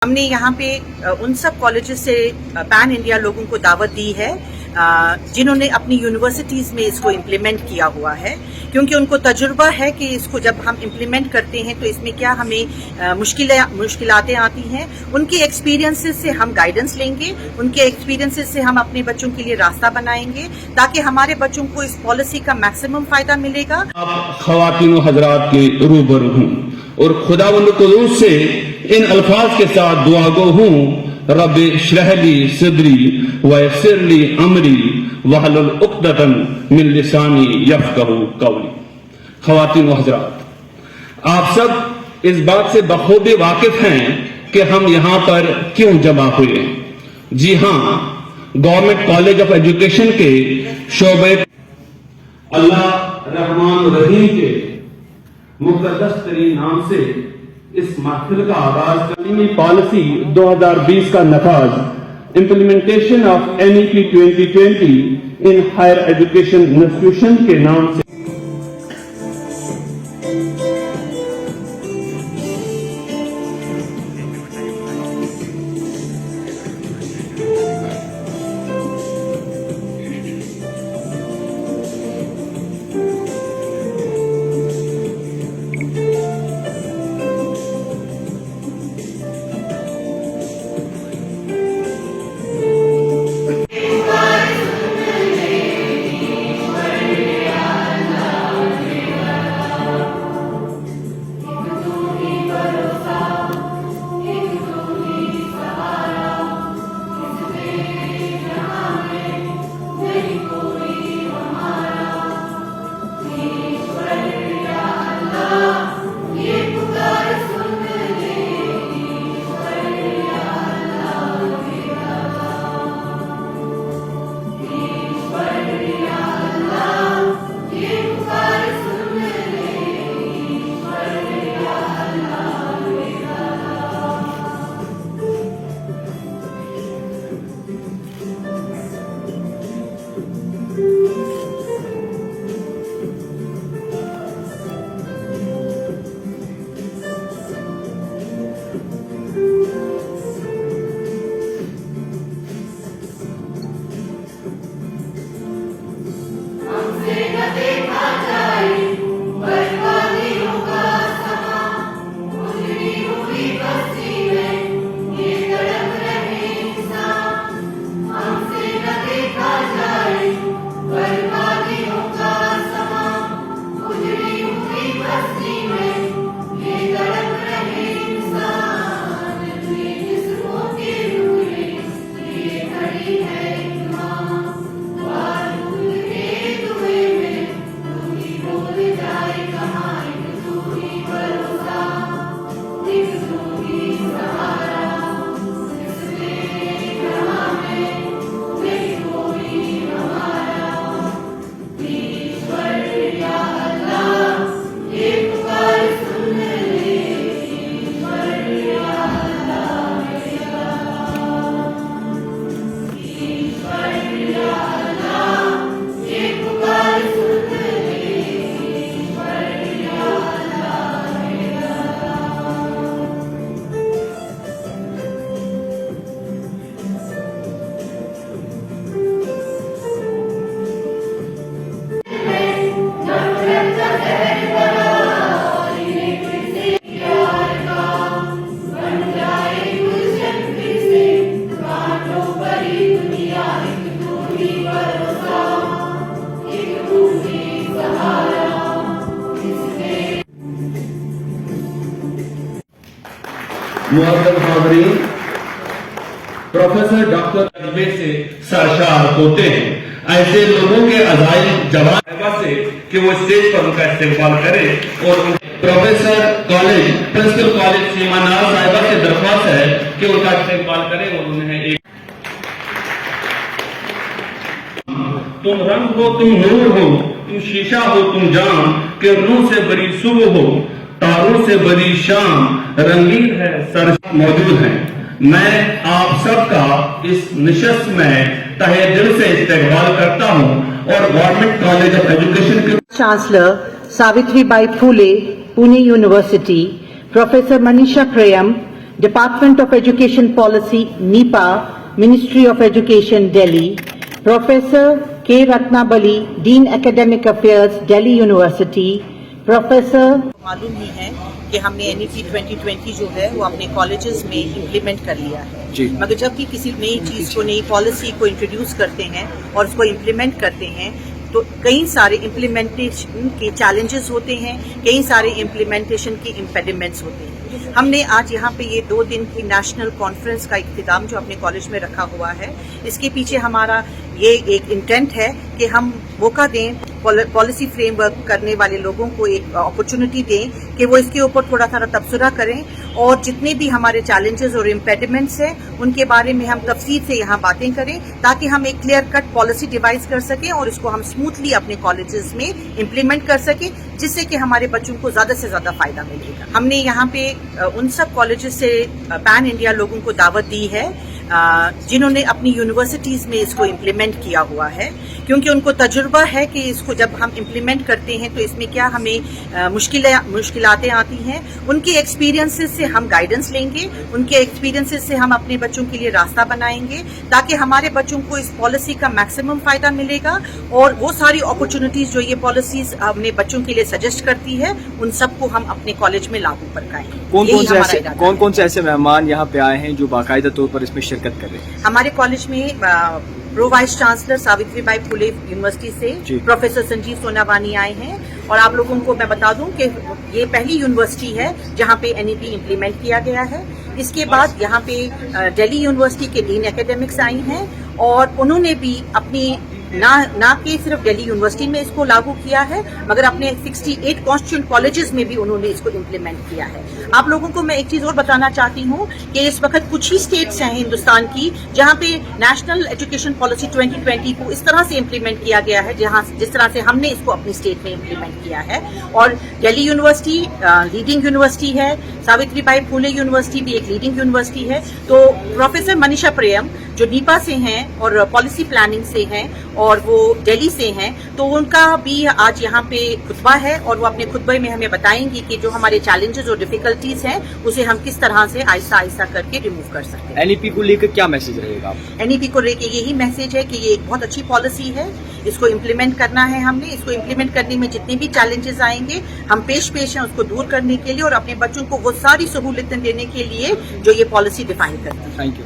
हमने यहाँ पे उन सब कॉलेजेस से पैन इंडिया लोगों को दावत दी है जिन्होंने अपनी यूनिवर्सिटीज में इसको इम्प्लीमेंट किया हुआ है, क्योंकि उनको तजुर्बा है कि इसको जब हम इम्प्लीमेंट करते हैं तो इसमें क्या हमें मुश्किलातें आती हैं। उनके एक्सपीरियंसेस से हम गाइडेंस लेंगे, उनके एक्सपीरियंसेस से हम अपने बच्चों के लिए रास्ता बनाएंगे ताकि हमारे बच्चों को इस पॉलिसी का मैक्सिमम फायदा मिलेगा। ख़वातीन व हज़रात के रूबरू हूँ और खुदावंद कुदूस से इन अल्फाज के साथ दुआ गो हूँ, रब इश्रह ली सदरी व यस्सिर ली अमरी वहलुल उक़दतन मिन लिसानी यफ़क़हू क़ौली। ख़वातीन व हज़रात, आप सब इस बात से बखूबी वाकिफ हैं कि हम यहाँ पर क्यों जमा हुए। जी हाँ, गवर्नमेंट कॉलेज ऑफ एजुकेशन के शोबे अल्लाह रहमान रहीम के मुक़द्दस तरीन नाम से इस महफिल का आगाज तालीमी पॉलिसी 2020 का नफाज, implementation of NEP 2020 in higher education institution के नाम से मुअज़्ज़ज़ हाज़रीन, प्रोफेसर डॉक्टर तजर्बे से सरशार होते हैं। ऐसे लोगों के अज़ाइल जवाब से कि वो स्टेज पर उनका इस्तेमाल करे और प्रोफेसर कॉलेज प्रिंसिपल कॉलेज सीमा नाज साहिबा से दरख्वास्त है कि उनका इस्तेमाल करे और उन्हें एक तुम रंग हो, तुम नूर हो, तुम शीशा हो, तुम जान के रूह से बड़ी सुबह हो, तारों से बड़ी शाम रंगीन है सर मौजूद है। मैं आप सबका इस निशस्त में तहे दिल से इस्तकबाल करता हूँ और गवर्नमेंट कॉलेज ऑफ एजुकेशन के chancellor Savitribai Phule, Pune university, professor Manisha Prem, Department of Education Policy, NEPA, Ministry of Education, Delhi. Professor K. Ratnabali, Dean Academic Affairs, Delhi University. Professor मालूम ही है कि हमने NEP 2020 जो है वो अपने कॉलेजेस में इम्प्लीमेंट कर लिया है जी। मगर जब भी किसी नई चीज को, नई पॉलिसी को इंट्रोड्यूस करते हैं और उसको इम्प्लीमेंट करते हैं तो कई सारे इम्प्लीमेंटेशन के चैलेंजेस होते हैं, कई सारे इम्प्लीमेंटेशन के इम्पेडिमेंट्स होते हैं। हमने आज यहाँ पे ये 2 दिन की नेशनल कॉन्फ्रेंस का इख्तिताम जो अपने कॉलेज में रखा हुआ है, इसके पीछे हमारा ये एक इंटेंट है कि हम मौका दें, पॉलिसी फ्रेमवर्क करने वाले लोगों को एक अपॉर्चुनिटी दें कि वो इसके ऊपर थोड़ा सा तबसरा करें और जितने भी हमारे चैलेंजेस और इम्पेडिमेंट्स हैं उनके बारे में हम तफसील से यहाँ बातें करें ताकि हम एक क्लियर कट पॉलिसी डिवाइस कर सकें और इसको हम स्मूथली अपने कॉलेजेस में इम्प्लीमेंट कर सकें जिससे कि हमारे बच्चों को ज्यादा से ज्यादा फायदा मिलेगा। हमने यहाँ पे उन सब कॉलेजेस से पैन इंडिया लोगों को दावत दी है जिन्होंने अपनी यूनिवर्सिटीज में इसको इम्प्लीमेंट किया हुआ है, क्योंकि उनको तजुर्बा है कि इसको जब हम इम्प्लीमेंट करते हैं तो इसमें क्या हमें मुश्किलातें आती हैं। उनके एक्सपीरियंसेस से हम गाइडेंस लेंगे, उनके एक्सपीरियंसेस से हम अपने बच्चों के लिए रास्ता बनाएंगे ताकि हमारे बच्चों को इस पॉलिसी का मैक्सिमम फायदा मिलेगा और वो सारी अपॉर्चुनिटीज जो ये पॉलिसीज अपने बच्चों के लिए सजेस्ट करती है उन सबको हम अपने कॉलेज में लागू कर पाएंगे। कौन कौन से ऐसे मेहमान यहाँ पे आए हैं जो बाकायदा तौर पर इसमें शिरकत कर रहे हैं? हमारे कॉलेज में pro vice chancellor Savitribai Phule university से प्रोफेसर संजीव सोनावानी आए हैं और आप लोगों को मैं बता दूं कि ये पहली यूनिवर्सिटी है जहां पे NEP इम्प्लीमेंट किया गया है। इसके बाद यहाँ पे दिल्ली यूनिवर्सिटी के डीन एकेडमिक्स आई हैं और उन्होंने भी अपनी ना कि सिर्फ दिल्ली यूनिवर्सिटी में इसको लागू किया है मगर अपने 68 कॉन्स्टिट्यूएंट कॉलेजेस में भी उन्होंने इसको इम्प्लीमेंट किया है। आप लोगों को मैं एक चीज और बताना चाहती हूँ कि इस वक्त कुछ ही स्टेट्स हैं हिंदुस्तान की जहाँ पे नेशनल एजुकेशन पॉलिसी 2020 को इस तरह से इम्प्लीमेंट किया गया है जिस तरह से हमने इसको अपनी स्टेट में इम्प्लीमेंट किया है। और दिल्ली यूनिवर्सिटी लीडिंग यूनिवर्सिटी है, सावित्रीबाई फुले यूनिवर्सिटी भी एक लीडिंग यूनिवर्सिटी है। तो प्रोफेसर मनीषा प्रियम जो नीपा से हैं और पॉलिसी प्लानिंग से हैं और वो दिल्ली से हैं, तो उनका भी आज यहाँ पे खुतबा है और वो अपने खुतबे में हमें बताएंगी कि जो हमारे चैलेंजेस और डिफिकल्टीज हैं उसे हम किस तरह से आहिस्ता आहिस्ता करके रिमूव कर सकते हैं। NEP को लेकर क्या मैसेज रहेगा? NEP को लेकर यही मैसेज है कि ये एक बहुत अच्छी पॉलिसी है, इसको इम्प्लीमेंट करना है हमने। इसको इम्प्लीमेंट करने में जितने भी चैलेंजेस आएंगे हम पेश हैं उसको दूर करने के लिए और अपने बच्चों को वो सारी सहूलतें देने के लिए जो ये पॉलिसी डिफाइन करती है। Thank you.